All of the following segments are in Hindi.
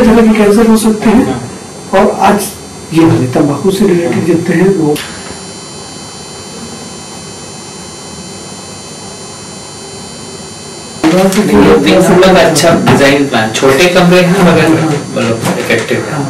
तरह के कैंसर हो सकते हैं। और आज ये वाले तंबाकू से रिलेटेड जितने हैं वो हम लोग अच्छा डिजाइन प्लान, छोटे कमरे हैं मगर मतलब इफेक्टिव है।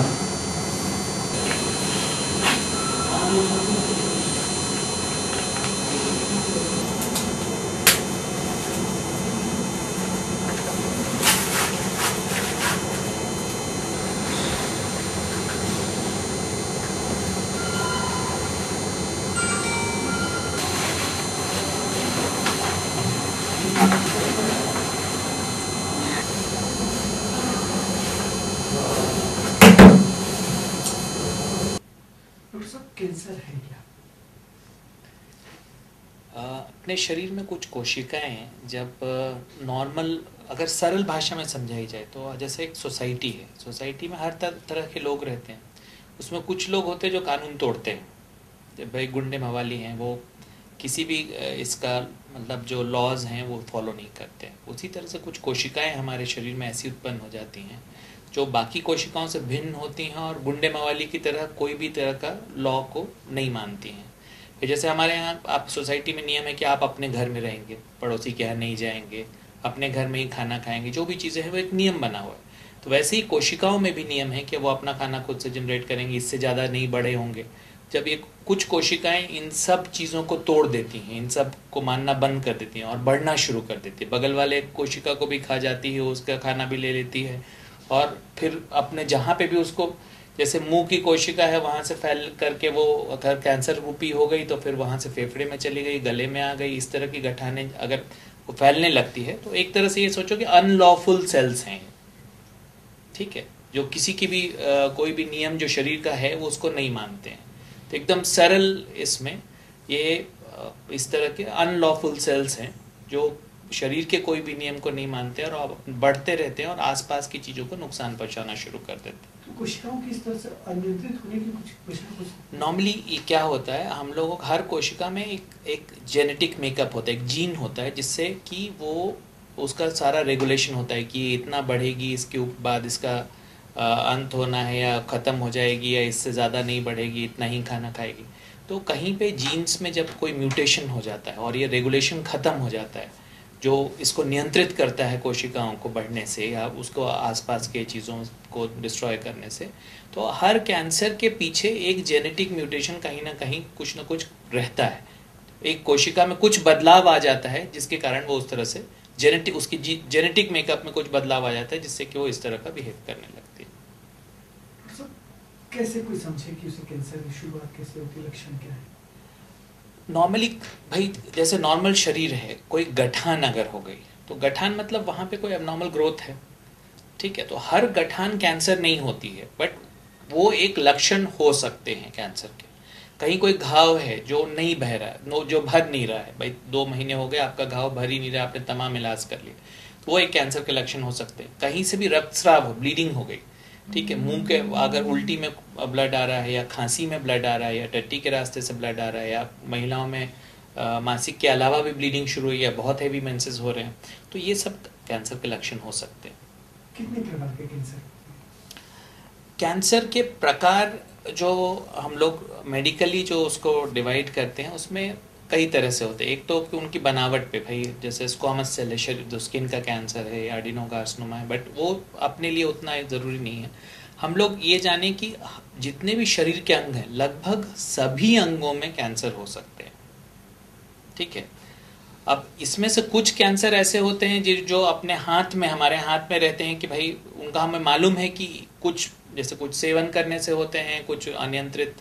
कैंसर है क्या? अपने शरीर में कुछ कोशिकाएं हैं, जब नॉर्मल अगर सरल भाषा में समझाई जाए तो जैसे एक सोसाइटी है, सोसाइटी में हर तरह के लोग रहते हैं। उसमें कुछ लोग होते हैं जो कानून तोड़ते हैं, जब भाई गुंडे मवाली हैं, वो किसी भी इसका मतलब जो लॉज हैं वो फॉलो नहीं करते। उसी तरह से कुछ कोशिकाएं हमारे शरीर में ऐसी उत्पन्न हो जाती हैं जो बाकी कोशिकाओं से भिन्न होती हैं और गुंडे मवाली की तरह कोई भी तरह का लॉ को नहीं मानती हैं। जैसे हमारे यहाँ आप सोसाइटी में नियम है कि आप अपने घर में रहेंगे, पड़ोसी के यहाँ नहीं जाएंगे, अपने घर में ही खाना खाएंगे, जो भी चीज़ें हैं वो एक नियम बना हुआ है। तो वैसे ही कोशिकाओं में भी नियम है कि वो अपना खाना खुद से जनरेट करेंगे, इससे ज़्यादा नहीं बड़े होंगे। जब ये कुछ कोशिकाएं इन सब चीज़ों को तोड़ देती हैं, इन सब को मानना बंद कर देती हैं और बढ़ना शुरू कर देती है, बगल वाले कोशिका को भी खा जाती है, उसका खाना भी ले लेती है और फिर अपने जहाँ पे भी उसको, जैसे मुंह की कोशिका है वहाँ से फैल करके वो अगर कैंसर रूपी हो गई तो फिर वहाँ से फेफड़े में चली गई, गले में आ गई, इस तरह की गठाने अगर वो फैलने लगती है तो एक तरह से ये सोचो कि अनलॉफुल सेल्स हैं, ठीक है, जो किसी की भी कोई भी नियम जो शरीर का है वो उसको नहीं मानते हैं। तो एकदम सरल इसमें ये इस तरह के अनलॉफुल सेल्स हैं जो शरीर के कोई भी नियम को नहीं मानते और बढ़ते रहते हैं और आसपास की चीजों को नुकसान पहुंचाना शुरू कर देते हैं। तो कोशिकाओं की इस तरह से अनियंत्रित होने की कुछ नॉर्मली क्या होता है, हम लोगों को हर कोशिका में एक जेनेटिक मेकअप होता है, एक जीन होता है जिससे कि वो उसका सारा रेगुलेशन होता है कि इतना बढ़ेगी, इसके बाद इसका अंत होना है या ख़त्म हो जाएगी, या इससे ज़्यादा नहीं बढ़ेगी, इतना ही खाना खाएगी। तो कहीं पे जीन्स में जब कोई म्यूटेशन हो जाता है और ये रेगुलेशन ख़त्म हो जाता है जो इसको नियंत्रित करता है कोशिकाओं को बढ़ने से या उसको आसपास के चीज़ों को डिस्ट्रॉय करने से, तो हर कैंसर के पीछे एक जेनेटिक म्यूटेशन कहीं ना कहीं कुछ ना कुछ रहता है। एक कोशिका में कुछ बदलाव आ जाता है जिसके कारण वो उस तरह से उसकी जेनेटिक मेकअप में कुछ बदलाव आ जाता है जिससे कि वो इस तरह का बिहेव करने लगती है। कैसे कोई समझे कि उसे कैंसर की शुरुआत कैसे होती है, लक्षण क्या है? नॉर्मली भाई जैसे नॉर्मल शरीर है, कोई गठान अगर हो गई तो गठान मतलब वहाँ पे कोई एबनॉर्मल ग्रोथ है, ठीक है, तो हर गठान कैंसर नहीं होती है बट वो एक लक्षण हो सकते हैं कैंसर के। कहीं कोई घाव है जो नहीं बह रहा है, जो भर नहीं रहा है, भाई 2 महीने हो गए आपका घाव भर ही नहीं रहा, आपने तमाम इलाज कर लिया, तो वो एक कैंसर के लक्षण हो सकते हैं। कहीं से भी रक्तस्राव हो, ब्लीडिंग हो गई, ठीक है, मुंह के अगर उल्टी में ब्लड आ रहा है या खांसी में ब्लड आ रहा है या टट्टी के रास्ते से ब्लड आ रहा है या महिलाओं में मासिक के अलावा भी ब्लीडिंग शुरू हुई है, बहुत हैवी मेंसेस हो रहे हैं, तो ये सब कैंसर के लक्षण हो सकते हैं। कितने प्रकार के कैंसर? कैंसर के प्रकार जो हम लोग मेडिकली जो उसको डिवाइड करते हैं उसमें कई तरह से होते हैं। एक तो उनकी बनावट पे, भाई जैसे स्क्वामस सेल है, जो स्किन का कैंसर है या एडिनोकार्सिनोमा है, बट वो अपने लिए उतना ज़रूरी नहीं है। हम लोग ये जाने कि जितने भी शरीर के अंग हैं लगभग सभी अंगों में कैंसर हो सकते हैं, ठीक है। अब इसमें से कुछ कैंसर ऐसे होते हैं जो अपने हाथ में, हमारे हाथ में रहते हैं कि भाई उनका हमें मालूम है कि कुछ जैसे कुछ सेवन करने से होते हैं, कुछ अनियंत्रित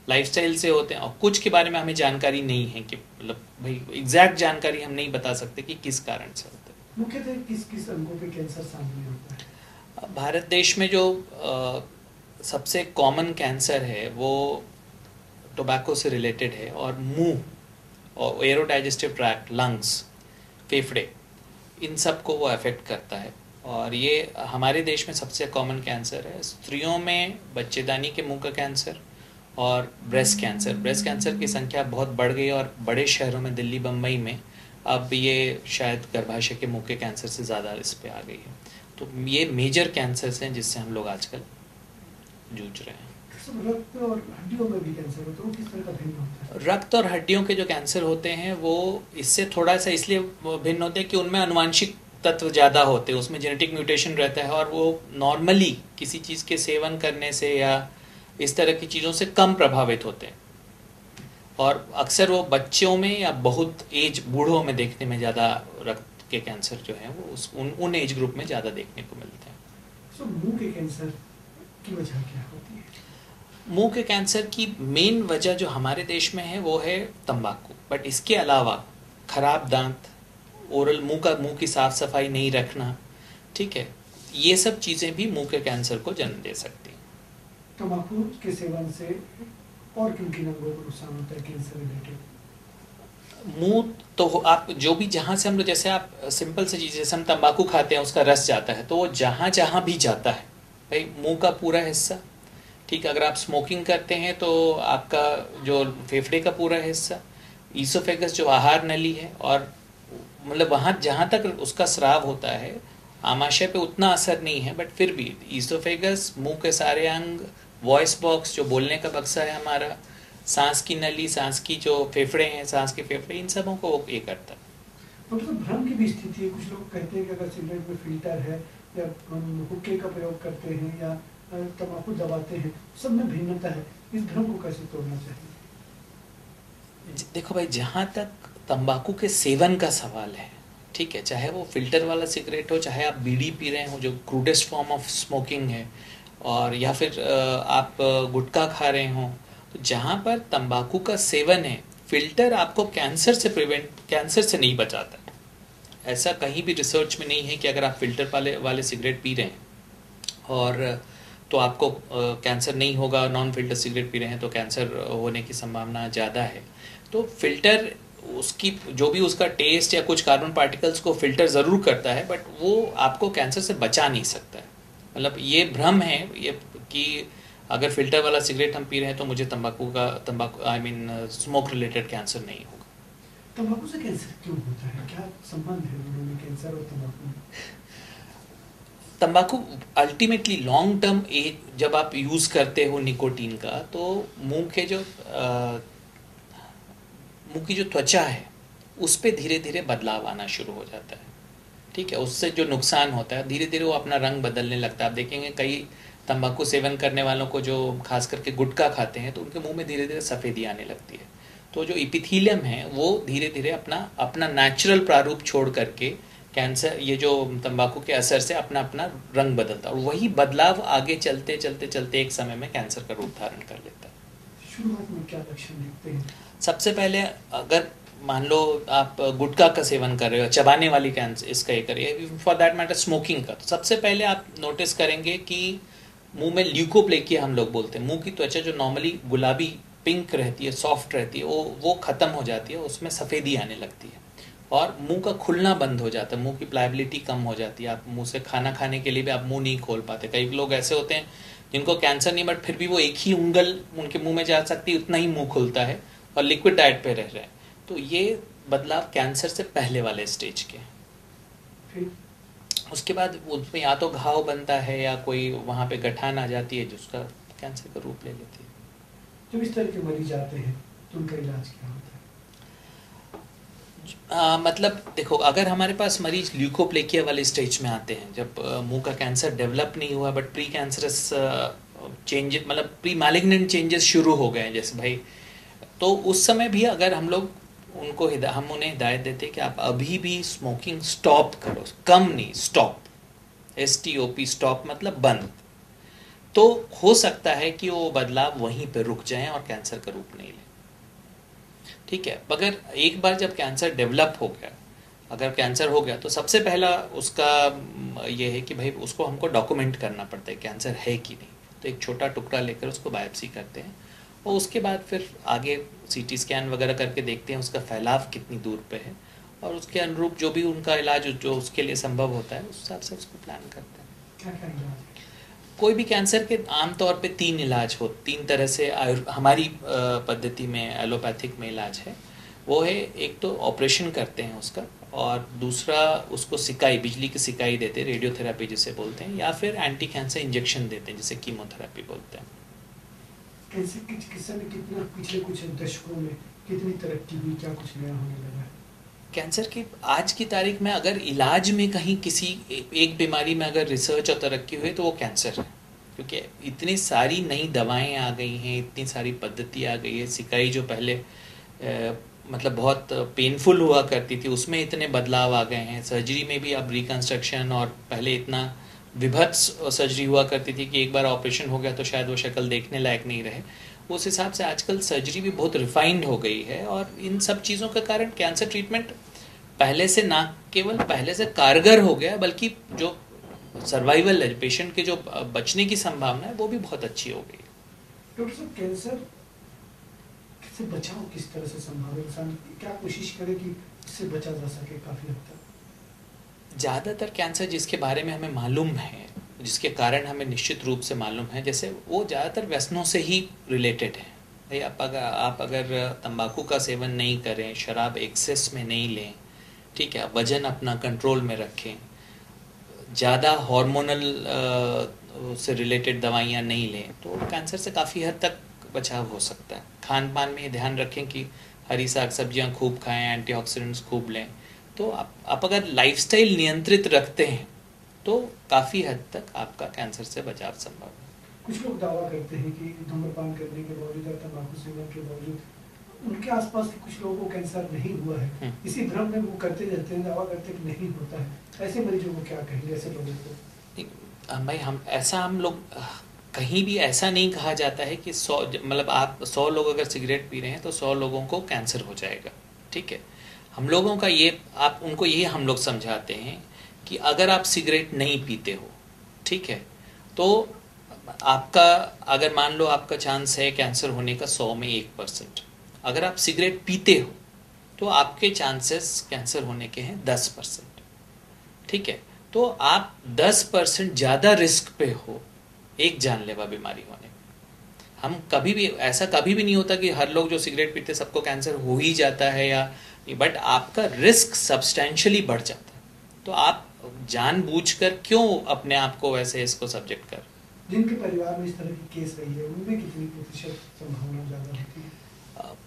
लाइफस्टाइल से होते हैं, और कुछ के बारे में हमें जानकारी नहीं है कि मतलब भाई एग्जैक्ट जानकारी हम नहीं बता सकते कि किस कारण से होते हैं। मुख्यतः किस किस अंगों पे कैंसर सामने होता है? भारत देश में जो सबसे कॉमन कैंसर है वो टोबैको से रिलेटेड है, और मुंह और एरोडाइजेस्टिव ट्रैक्ट, लंग्स, फेफड़े, इन सब को वो अफेक्ट करता है। और ये हमारे देश में सबसे कॉमन कैंसर है। स्त्रियों में बच्चेदानी के मुंह का कैंसर और ब्रेस्ट कैंसर। ब्रेस्ट कैंसर की संख्या बहुत बढ़ गई और बड़े शहरों में, दिल्ली, बम्बई में अब ये शायद गर्भाशय के मुंह के कैंसर से ज़्यादा इस पे आ गई है। तो ये मेजर कैंसर्स हैं जिससे हम लोग आजकल जूझ रहे हैं। रक्त और हड्डियों में भी कैंसर होता है, वो किस तरह का भिन्न होता है? रक्त और हड्डियों के जो कैंसर होते हैं वो इससे थोड़ा सा इसलिए भिन्न होते हैं कि उनमें आनुवांशिक तत्व ज़्यादा होते हैं, उसमें जेनेटिक म्यूटेशन रहता है और वो नॉर्मली किसी चीज़ के सेवन करने से या इस तरह की चीज़ों से कम प्रभावित होते हैं और अक्सर वो बच्चों में या बहुत एज बूढ़ों में देखने में ज़्यादा रक्त के कैंसर जो है वो उन एज ग्रुप में ज़्यादा देखने को मिलते हैं। मुंह के कैंसर की वजह क्या होती है? मुंह के कैंसर की मेन वजह जो हमारे देश में है वो है तंबाकू, बट इसके अलावा खराब दांत, ओरल मुंह की साफ सफाई नहीं रखना, ठीक है, ये सब चीज़ें भी मुंह के कैंसर को जन्म दे सकती हैं। तंबाकू के सेवन से और किन किन अंगों को नुकसान होता है कैंसर रिलेटेड? मुंह तो आप जो भी जहाँ से हम लोग, जैसे आप सिंपल से चीज़, जैसे हम तंबाकू खाते हैं उसका रस जाता है, तो वो जहाँ जहाँ भी जाता है भाई मुंह का पूरा हिस्सा, ठीक है, अगर आप स्मोकिंग करते हैं तो आपका जो फेफड़े का पूरा हिस्सा, ईसोफेगस जो आहार नली है, और मतलब वहाँ जहाँ तक उसका स्राव होता है आमाशय पे उतना असर नहीं है, बट फिर भी ईसोफेगस, मुंह के सारे अंग, वॉइस बॉक्स जो बोलने का बक्सा है हमारा, सांस की नली, सांस की जो फेफड़े हैं, सांस के फेफड़े, इन सबों को ये करता है। मतलब भ्रम की भी स्थिति है, कुछ लोग कहते हैं कि अगर सिगरेट में फिल्टर है या हुक्के का प्रयोग करते हैं या तंबाकू दबाते हैं, सब में भिन्नता है, इस भ्रम को कैसे तोड़ना चाहिए? देखो भाई, जहाँ तक तंबाकू के सेवन का सवाल है, ठीक है, चाहे वो फिल्टर वाला सिगरेट हो, चाहे आप बीड़ी पी रहे हो जो क्रूडेस्ट फॉर्म ऑफ स्मोकिंग है, और या फिर आप गुटखा खा रहे हो, तो जहाँ पर तंबाकू का सेवन है, फिल्टर आपको कैंसर से नहीं बचाता है। ऐसा कहीं भी रिसर्च में नहीं है कि अगर आप फिल्टर वाले सिगरेट पी रहे हैं और तो आपको कैंसर नहीं होगा, नॉन फिल्टर सिगरेट पी रहे हैं तो कैंसर होने की संभावना ज़्यादा है। तो फिल्टर उसकी जो भी उसका टेस्ट या कुछ कार्बन पार्टिकल्स को फिल्टर ज़रूर करता है, बट वो आपको कैंसर से बचा नहीं सकता है। मतलब ये भ्रम है ये कि अगर फिल्टर वाला सिगरेट हम पी रहे हैं तो मुझे तंबाकू स्मोक रिलेटेड कैंसर नहीं होगा। तंबाकू से कैंसर क्यों होता है? क्या संबंध है दोनों में, कैंसर और तंबाकू? तंबाकू अल्टीमेटली लॉन्ग टर्म जब आप यूज़ करते हो निकोटीन का, तो मुंह की जो त्वचा है उस पर धीरे धीरे बदलाव आना शुरू हो जाता है, ठीक है। उससे जो नुकसान होता है, धीरे धीरे वो अपना रंग बदलने लगता है। आप देखेंगे कई तंबाकू सेवन करने वालों को जो खास करके गुटखा खाते हैं तो उनके मुंह में धीरे धीरे सफ़ेदी आने लगती है। तो जो इपिथीलियम है वो धीरे धीरे अपना नेचुरल प्रारूप छोड़ करके कैंसर, ये जो तंबाकू के असर से अपना रंग बदलता है, और वही बदलाव आगे चलते चलते चलते एक समय में कैंसर का रूप धारण कर लेता है। शुरुआत में क्या लक्षण दिखते हैं? सबसे पहले अगर मान लो आप गुटखा का सेवन कर रहे हो, चबाने वाली कैंसर इसका ये करिए, फॉर दैट मैटर स्मोकिंग का, तो सबसे पहले आप नोटिस करेंगे कि मुंह में ल्यूकोप्लेकिया हम लोग बोलते हैं, मुंह की त्वचा जो नॉर्मली गुलाबी पिंक रहती है, सॉफ्ट रहती है, वो खत्म हो जाती है, उसमें सफ़ेदी आने लगती है और मुंह का खुलना बंद हो जाता है, मुंह की प्लायबिलिटी कम हो जाती है। आप मुंह से खाना खाने के लिए भी आप मुंह नहीं खोल पाते। कई लोग ऐसे होते हैं जिनको कैंसर नहीं, बट फिर भी वो एक ही उंगल उनके मुंह में जा सकती है, उतना ही मुंह खुलता है और लिक्विड डाइट पे रह रहे हैं। तो ये बदलाव कैंसर से पहले वाले स्टेज के। फिर उसके बाद उसमें या तो घाव बनता है या कोई वहाँ पे गठान आ जाती है जिसका कैंसर का रूप ले लेती है। जब इस तरह के मरीज आते हैं तो उनका इलाज क्या होता है? मतलब देखो, अगर हमारे पास मरीज ल्यूकोप्लेकिया वाले स्टेज में आते हैं, जब मुंह का कैंसर डेवलप नहीं हुआ बट प्री कैंसरस चेंजेस, मतलब प्री मैलिग्नेंट चेंजेस शुरू हो गए हैं जैसे भाई, तो उस समय भी अगर हम लोग हम उन्हें हिदायत देते हैं कि आप अभी भी स्मोकिंग स्टॉप करो, कम नहीं, स्टॉप, STOP, स्टॉप मतलब बंद, तो हो सकता है कि वो बदलाव वहीं पर रुक जाएं और कैंसर का रूप नहीं ले, ठीक है। मगर एक बार जब कैंसर डेवलप हो गया, अगर कैंसर हो गया तो सबसे पहला उसका ये है कि भाई उसको हमको डॉक्यूमेंट करना पड़ता है कैंसर है कि नहीं। तो एक छोटा टुकड़ा लेकर उसको बायोप्सी करते हैं और उसके बाद फिर आगे CT स्कैन वगैरह करके देखते हैं उसका फैलाव कितनी दूर पे है, और उसके अनुरूप जो भी उनका इलाज जो उसके लिए संभव होता है उस हिसाब से उसको प्लान करते हैं। क्या क्या इलाज? कोई भी कैंसर के आमतौर पे 3 इलाज हो, 3 तरह से हमारी पद्धति में एलोपैथिक में इलाज है। वो है, एक तो ऑपरेशन करते हैं उसका, और दूसरा उसको सिकाई, बिजली की सिकाई देते हैं, रेडियोथेरेपी जिसे बोलते हैं, या फिर एंटी कैंसर इंजेक्शन देते हैं जिसे कीमोथेरेपी बोलते हैं। कैंसर की चिकित्सा में कितना पिछले कुछ दशकों में कितनी तरक्की हुई, क्या कुछ नया होने लगा है? कैंसर की आज की तारीख में अगर इलाज में कहीं किसी एक बीमारी में अगर रिसर्च और तरक्की हुई तो वो कैंसर है, क्योंकि इतनी सारी नई दवाएं आ गई हैं, इतनी सारी पद्धति आ गई है। सिकाई जो पहले मतलब बहुत पेनफुल हुआ करती थी, उसमें इतने बदलाव आ गए हैं। सर्जरी में भी अब रिकंस्ट्रक्शन, और पहले इतना विभत्स सर्जरी हुआ करती थी कि एक बार ऑपरेशन हो गया तो शायद वो शक्ल देखने लायक नहीं रहे। उस हिसाब से आजकल सर्जरी भी बहुत रिफाइंड हो गई है, और इन सब चीज़ों के कारण कैंसर ट्रीटमेंट पहले से ना केवल पहले से कारगर हो गया, बल्कि जो सर्वाइवल है, पेशेंट के जो बचने की संभावना है वो भी बहुत अच्छी हो गई। डॉक्टर साहब, कैंसर से बचाव किस तरह से संभव है? इंसान क्या कोशिश करे कि इससे बचा जा सके काफी हद तक? ज़्यादातर कैंसर जिसके बारे में हमें मालूम है, जिसके कारण हमें निश्चित रूप से मालूम है, जैसे वो ज़्यादातर व्यसनों से ही रिलेटेड है। भाई आप अगर तंबाकू का सेवन नहीं करें, शराब एक्सेस में नहीं लें, ठीक है, वजन अपना कंट्रोल में रखें, ज़्यादा हार्मोनल से रिलेटेड दवाइयाँ नहीं लें, तो कैंसर से काफ़ी हद तक बचाव हो सकता है। खान पान में ध्यान रखें कि हरी साग सब्जियाँ खूब खाएं, एंटीऑक्सीडेंट्स खूब लें। तो आप अगर लाइफस्टाइल नियंत्रित रखते हैं तो काफ़ी हद तक आपका कैंसर से बचाव संभव है। कुछ लोग दावा करते हैं कि धूम्रपान करने के बावजूद, तंबाकू सेवन के बावजूद उनके आसपास के कुछ लोगों को कैंसर नहीं हुआ है। इसी भ्रम में वो करते रहते हैं, दावा करते हैं कि नहीं होता है। ऐसे मरीजों को क्या कहेंगे, ऐसे लोगों को? भाई हम लोग कहीं भी ऐसा नहीं कहा जाता है कि 100 मतलब आप 100 लोग अगर सिगरेट पी रहे हैं तो 100 लोगों को कैंसर हो जाएगा, ठीक है। हम लोगों का ये, आप उनको ये हम लोग समझाते हैं कि अगर आप सिगरेट नहीं पीते हो, ठीक है, तो आपका, अगर मान लो आपका चांस है कैंसर होने का 100 में 1%, अगर आप सिगरेट पीते हो तो आपके चांसेस कैंसर होने के हैं 10%, ठीक है। तो आप 10% ज़्यादा रिस्क पे हो एक जानलेवा बीमारी होने में। हम कभी भी, ऐसा कभी भी नहीं होता कि हर लोग जो सिगरेट पीते सबको कैंसर हो ही जाता है, या बट आपका रिस्क सब्सटेंशियली बढ़ जाता है। तो आप जानबूझकर क्यों अपने आप को वैसे इसको सब्जेक्ट कर? जिनके परिवार में इस तरह की केस रही है उनमें कितनी प्रतिशत संभावना ज़्यादा होती है?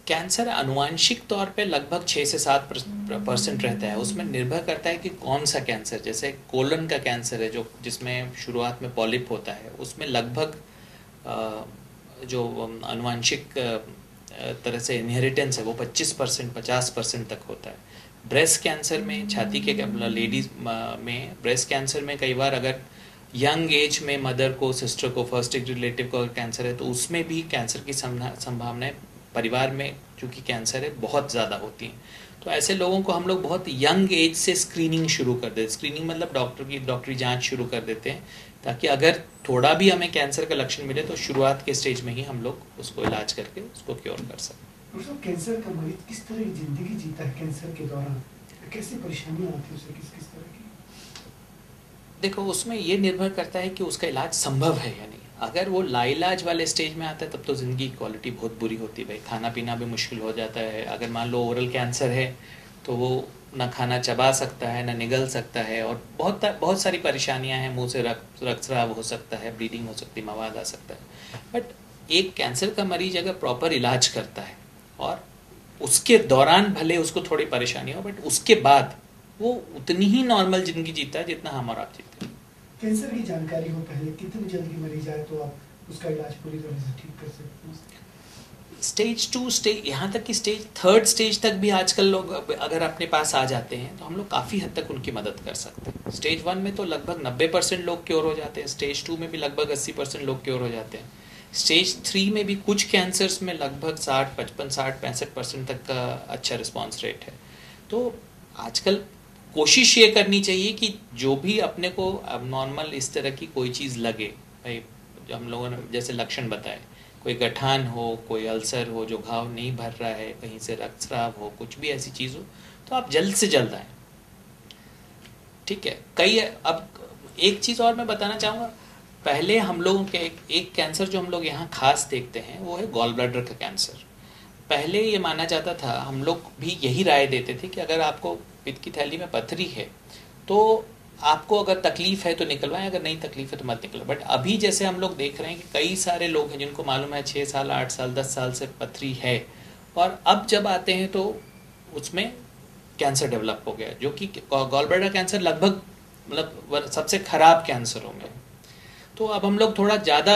कैंसर आनुवांशिक तौर पे लगभग 6 से 7% रहता है। उसमें निर्भर करता है कि कौन सा कैंसर, जैसे कोलन का कैंसर है जो जिसमें शुरुआत में पॉलिप होता है, उसमें लगभग जो आनुवांशिक तरह से इनहेरिटेंस है वो 25% 50% तक होता है। ब्रेस्ट कैंसर में, छाती के लेडीज़ में ब्रेस्ट कैंसर में कई बार अगर यंग एज में मदर को, सिस्टर को, फर्स्ट डिग्री रिलेटिव को कैंसर है तो उसमें भी कैंसर की संभावनाएं परिवार में चूँकि कैंसर है बहुत ज़्यादा होती हैं। तो ऐसे लोगों को हम लोग बहुत यंग एज से स्क्रीनिंग शुरू कर देते। स्क्रीनिंग मतलब डॉक्टरी जांच शुरू कर देते हैं, ताकि अगर थोड़ा भी हमें कैंसर का लक्षण मिले तो शुरुआत के स्टेज में ही हम लोग उसको इलाज करके उसको क्योर कर सकते हैं। कैंसर का मरीज किस तरह की जिंदगी जीता है कैंसर के दौरान, कैसी परेशानियाँ आती है उसे, किस तरह की? देखो, उसमें ये निर्भर करता है कि उसका इलाज संभव है या नहीं। अगर वो लाइलाज वाले स्टेज में आता है तब तो ज़िंदगी की क्वालिटी बहुत बुरी होती है भाई, खाना पीना भी मुश्किल हो जाता है। अगर मान लो ओरल कैंसर है तो वो ना खाना चबा सकता है, ना निगल सकता है, और बहुत सारी परेशानियां हैं। मुंह से रक्तस्राव हो सकता है, ब्लीडिंग हो सकती है, मवाद आ सकता है। बट एक कैंसर का मरीज अगर प्रॉपर इलाज करता है और उसके दौरान भले उसको थोड़ी परेशानी हो, बट उसके बाद वो उतनी ही नॉर्मल जिंदगी जीता है जितना हम और आप जीते हैं। कैंसर की जानकारी हो पहले, कितनी जल्दी मरीज आए तो आप उसका इलाज पूरी तरह से ठीक कर सकते हैं? स्टेज 2 स्टेज, यहाँ तक कि स्टेज 3 स्टेज तक भी आजकल लोग अगर अपने पास आ जाते हैं तो हम लोग काफ़ी हद तक उनकी मदद कर सकते हैं। स्टेज 1 में तो लगभग 90% लोग क्योर हो जाते हैं, स्टेज 2 में भी लगभग 80% लोग क्योर हो जाते हैं। स्टेज 3 में भी कुछ कैंसर्स में लगभग 60-65% तक का अच्छा रिस्पॉन्स रेट है। तो आजकल कोशिश ये करनी चाहिए कि जो भी अपने को अबनॉर्मल इस तरह की कोई चीज़ लगे, भाई जो हम लोगों ने जैसे लक्षण बताए, कोई गठान हो, कोई अल्सर हो, जो घाव नहीं भर रहा है, कहीं से रक्तस्राव हो, कुछ भी ऐसी चीज़ हो, तो आप जल्द से जल्द आएँ, ठीक है। अब एक चीज़ और मैं बताना चाहूँगा, पहले हम लोगों के एक कैंसर जो हम लोग यहाँ खास देखते हैं वो है गॉल ब्लैडर का कैंसर। पहले ये माना जाता था, हम लोग भी यही राय देते थे कि अगर आपको पित्त की थैली में पथरी है तो आपको अगर तकलीफ है तो निकलवाएं, अगर नहीं तकलीफ है तो मत निकलवाएं। बट अभी जैसे हम लोग देख रहे हैं कि कई सारे लोग हैं जिनको मालूम है 6 साल 8 साल 10 साल से पथरी है, और अब जब आते हैं तो उसमें कैंसर डेवलप हो गया, जो कि गॉल ब्लैडर कैंसर लगभग मतलब सबसे खराब कैंसरों में। तो अब हम लोग थोड़ा ज़्यादा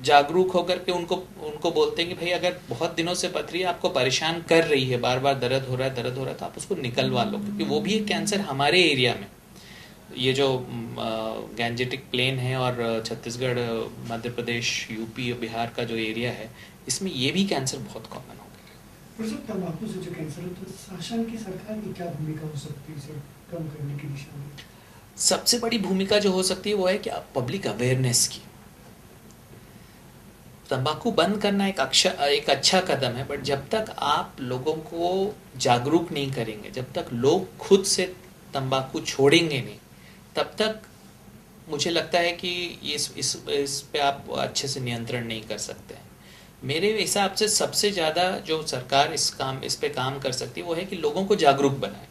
जागरूक होकर के उनको बोलते हैं कि भाई अगर बहुत दिनों से पथरी आपको परेशान कर रही है, बार बार दर्द हो रहा है तो आप उसको निकलवा लो, क्योंकि वो भी एक कैंसर हमारे एरिया में, ये जो गैंजेटिक प्लेन है और छत्तीसगढ़ मध्य प्रदेश यूपी बिहार का जो एरिया है, इसमें ये भी कैंसर बहुत कॉमन हो गया। तंबाकू से जो कैंसर है तो शासन की, सरकार की क्या भूमिका हो सकती है इसे कम करने की दिशा में? सबसे बड़ी भूमिका जो हो सकती है वो है कि पब्लिक अवेयरनेस की। तंबाकू बंद करना एक अच्छा कदम है, बट जब तक आप लोगों को जागरूक नहीं करेंगे, जब तक लोग खुद से तंबाकू छोड़ेंगे नहीं, तब तक मुझे लगता है कि इस पे आप अच्छे से नियंत्रण नहीं कर सकते हैं। मेरे हिसाब से सबसे ज़्यादा जो सरकार इस पे काम कर सकती है वो है कि लोगों को जागरूक बनाए,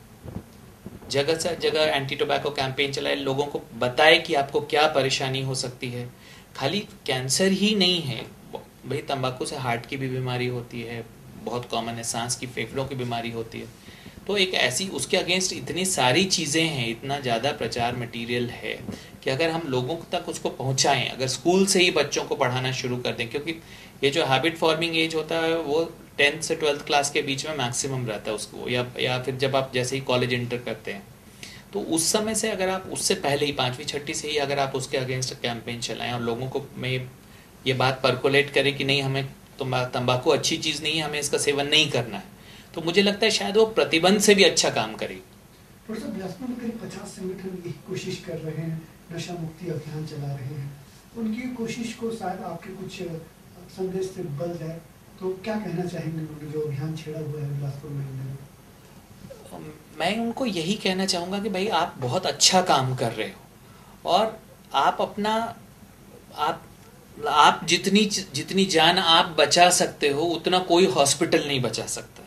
जगह से जगह एंटी टोबैको कैंपेन चलाए, लोगों को बताए कि आपको क्या परेशानी हो सकती है। खाली कैंसर ही नहीं है भाई, तंबाकू से हार्ट की भी बीमारी होती है, बहुत कॉमन है, सांस की, फेफड़ों की बीमारी होती है। तो एक ऐसी उसके अगेंस्ट इतनी सारी चीज़ें हैं, इतना ज़्यादा प्रचार मटेरियल है कि अगर हम लोगों तक उसको पहुंचाएं, अगर स्कूल से ही बच्चों को पढ़ाना शुरू कर दें, क्योंकि ये जो हैबिट फॉर्मिंग एज होता है वो 10th से 12th क्लास के बीच में मैक्सिमम रहता है उसको, या फिर जब आप जैसे ही कॉलेज इंटर करते हैं, तो उस समय से अगर आप उससे पहले ही 5वीं 6वीं से ही अगर आप उसके अगेंस्ट कैंपेन चलाएं और लोगों को में ये बात पर्कोलेट करें कि नहीं, हमें तंबाकू अच्छी चीज़ नहीं है, हमें इसका सेवन नहीं करना है, तो मुझे लगता है शायद वो प्रतिबंध से भी अच्छा काम करेगी। बिलासपुर में करीब 50 संगठन यही कोशिश कर रहे हैं, नशा मुक्ति अभियान चला रहे हैं, उनकी कोशिश को शायद आपके कुछ संदेश से बल जाए, तो क्या कहना चाहेंगे उन्होंने जो अभियान छेड़ा हुआ है बिलासपुर में? मैं उनको यही कहना चाहूँगा कि भाई आप बहुत अच्छा काम कर रहे हो, और आप अपना आप जितनी जान आप बचा सकते हो उतना कोई हॉस्पिटल नहीं बचा सकता,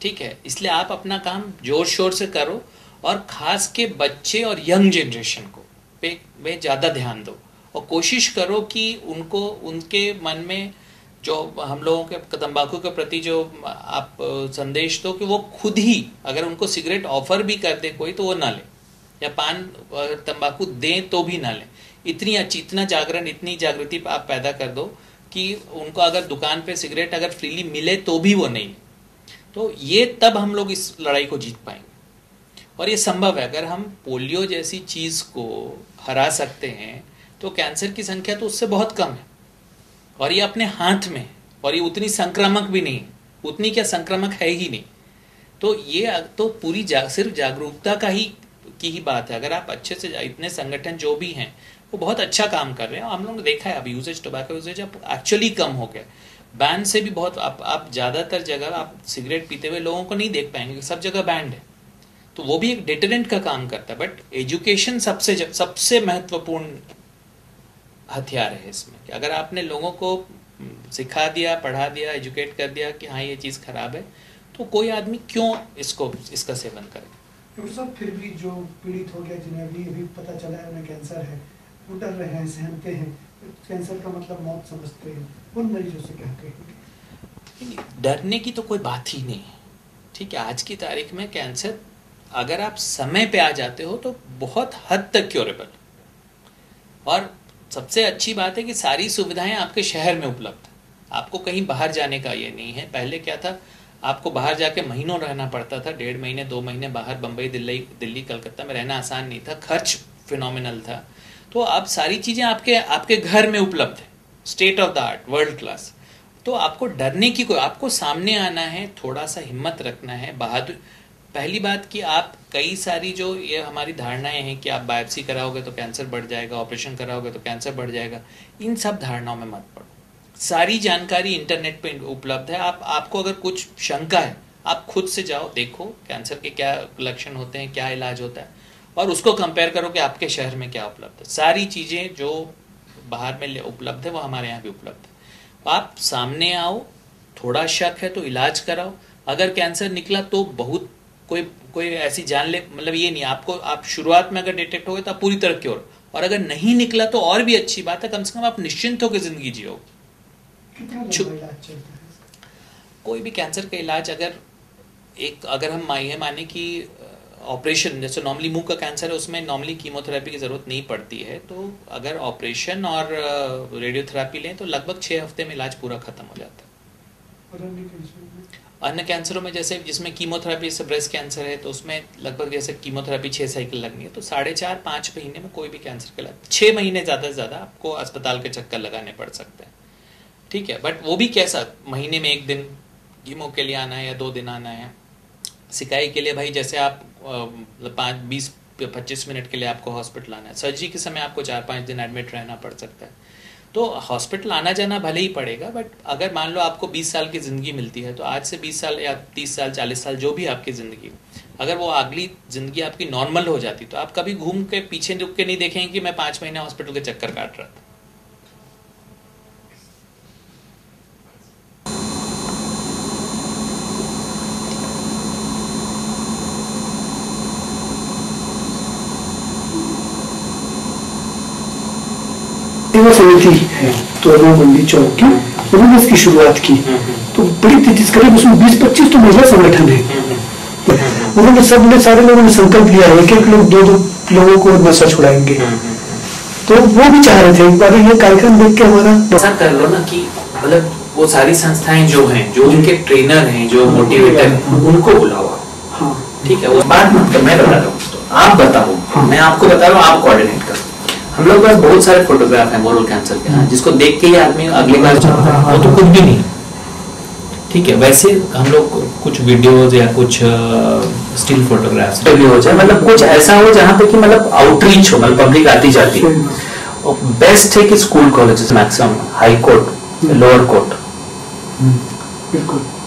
ठीक है? इसलिए आप अपना काम जोर शोर से करो, और खास के बच्चे और यंग जनरेशन को पे ज़्यादा ध्यान दो, और कोशिश करो कि उनको उनके मन में जो हम लोगों के तंबाकू के प्रति जो आप संदेश दो कि वो खुद ही, अगर उनको सिगरेट ऑफर भी कर दे कोई तो वो ना ले, या पान तंबाकू दें तो भी ना लें। इतना जागरण, इतनी जागृति आप पैदा कर दो कि उनको अगर दुकान पे सिगरेट अगर फ्रीली मिले तो भी वो नहीं, तो ये तब हम लोग इस लड़ाई को जीत पाएंगे। और ये संभव है, अगर हम पोलियो जैसी चीज़ को हरा सकते हैं तो कैंसर की संख्या तो उससे बहुत कम है, और ये अपने हाथ में, और ये उतनी संक्रामक भी नहीं, उतनी क्या संक्रामक है ही नहीं। तो ये तो पूरी सिर्फ जागरूकता की ही बात है। अगर आप अच्छे से, इतने संगठन जो भी हैं वो बहुत अच्छा काम कर रहे हैं, हम लोगों ने देखा है अब यूजेज, टोबैको यूजेज अब एक्चुअली कम हो गया। बैन से भी बहुत, आप ज़्यादातर जगह आप सिगरेट पीते हुए लोगों को नहीं देख पाएंगे, सब जगह बैंड है, तो वो भी एक डिटरेंट का काम करता है। बट एजुकेशन सबसे महत्वपूर्ण हथियार है इसमें, कि अगर आपने लोगों को सिखा दिया, पढ़ा दिया, एजुकेट कर दिया कि हाँ ये चीज़ खराब है, तो कोई आदमी क्यों इसका सेवन करे। डॉक्टर साहब, फिर भी जो पीड़ित हो गया, जिन्हें अभी पता चला है उन्हें कैंसर है, वो डर रहे हैं, सहमते हैं, कैंसर का मतलब मौत समझते हैं, उन मरीजों से क्या कहेंगे? डरने की तो कोई बात ही नहीं है, ठीक है? आज की तारीख में कैंसर अगर आप समय पे आ जाते हो तो बहुत हद तक क्योरेबल, और सबसे अच्छी बात है कि सारी सुविधाएं आपके शहर में उपलब्ध है, आपको कहीं बाहर जाने का ये नहीं है। पहले क्या था, आपको बाहर जाके महीनों रहना पड़ता था, 1.5 महीने 2 महीने बाहर, बम्बई दिल्ली कलकत्ता में रहना आसान नहीं था, खर्च फिनोमिनल था। तो अब सारी चीज़ें आपके घर में उपलब्ध है, state of the art, world class. तो आपको डरने की आपको सामने आना है, थोड़ा सा हिम्मत रखना है, बहादुर। पहली बात कि आप कई सारी जो ये हमारी धारणाएं हैं कि आप बायोप्सी कराओगे तो कैंसर बढ़ जाएगा, ऑपरेशन कराओगे तो कैंसर बढ़ जाएगा, इन सब धारणाओं में मत पड़ो। सारी जानकारी इंटरनेट पे उपलब्ध है। आपको अगर कुछ शंका है, आप खुद से जाओ, देखो कैंसर के क्या लक्षण होते हैं, क्या इलाज होता है, और उसको कंपेयर करो कि आपके शहर में क्या उपलब्ध है। सारी चीज़ें जो बाहर में उपलब्ध है वो हमारे यहाँ भी उपलब्ध है। आप सामने आओ, थोड़ा शक है तो इलाज कराओ, अगर कैंसर निकला तो बहुत कोई कोई ऐसी जानले मतलब ये नहीं, आपको आप शुरुआत में अगर डिटेक्ट हो गए तो आप पूरी तरह क्योर, और अगर नहीं निकला तो और भी अच्छी बात है, कम से कम आप निश्चिंत होकर जिंदगी जियो। कितना लंबा इलाज चलता है? कोई भी कैंसर का इलाज अगर हम ये माने कि ऑपरेशन, जैसे नॉर्मली मुंह का कैंसर है उसमें नॉर्मली कीमोथेरेपी की जरूरत नहीं पड़ती है, तो अगर ऑपरेशन और रेडियोथेरेपी लें तो लगभग 6 हफ्ते में इलाज पूरा खत्म हो जाता है। और अन्य कैंसरों में जैसे जिसमें कीमोथेरेपी, जैसे ब्रेस्ट कैंसर है तो उसमें लगभग जैसे कीमोथेरेपी 6 साइकिल लगनी है, तो 4.5-5 महीने में कोई भी कैंसर का इलाज, 6 महीने ज़्यादा से ज़्यादा आपको अस्पताल के चक्कर लगाने पड़ सकते हैं। ठीक है, बट वो भी कैसा, महीने में 1 दिन कीमो के लिए आना है या 2 दिन आना है। सिकाई के लिए भाई जैसे आप 5-20-25 मिनट के लिए आपको हॉस्पिटल आना है, सर्जरी के समय आपको 4-5 दिन एडमिट रहना पड़ सकता है। तो हॉस्पिटल आना जाना भले ही पड़ेगा, बट अगर मान लो आपको 20 साल की ज़िंदगी मिलती है, तो आज से 20 साल या 30 साल 40 साल जो भी आपकी ज़िंदगी, अगर वो अगली ज़िंदगी आपकी नॉर्मल हो जाती तो आप कभी घूम के पीछे रुक के नहीं देखेंगे कि मैं 5 महीने हॉस्पिटल के चक्कर काट रहा था। सेवा समिति तो मंडी चौक की, उन्होंने इसकी शुरुआत की तो बड़ी तेजी से करीब उसमें 20-25 तो महिला संगठन है। उन्होंने सारे लोगों ने संकल्प लिया है, 1-1 लोग 2-2 लोगों को नशा छुड़ाएंगे। तो वो भी चाह रहे थे, अगर ये कार्यक्रम देख के हमारा ऐसा कर लो ना कि मतलब वो सारी संस्थाएं जो हैं, जो उनके ट्रेनर हैं, जो मोटिवेटर हैं, उनको बुलाओ। हाँ ठीक है, वो बात मतलब मैं बता रहा हूँ, आप बताओ, मैं आपको बता रहा हूँ, आप कोऑर्डिनेट करो। हम लोग पास बहुत सारे फोटोग्राफ हैं ओरल कैंसर के, जिसको देख के ही आदमी अगली बार वो तो कुछ भी नहीं। ठीक है, वैसे हम लोग कुछ वीडियोज या कुछ स्टिल फोटोग्राफ्स पे भी हो जाए, मतलब कुछ ऐसा हो जहाँ पे कि मतलब आउटरीच हो, मतलब पब्लिक आती जाती है। और बेस्ट है कि school colleges maximum, high court, lower court,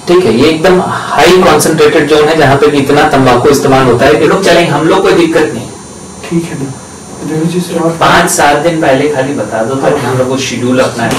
ठीक है, ये एकदम हाई कॉन्सेंट्रेटेड जोन है जहाँ पे इतना तंबाकू इस्तेमाल होता है कि लोग चलेंगे, हम लोग कोई दिक्कत नहीं। ठीक है ना, 5-7 दिन पहले खाली बता दो ताकि हम लोग को शेड्यूल अपना है।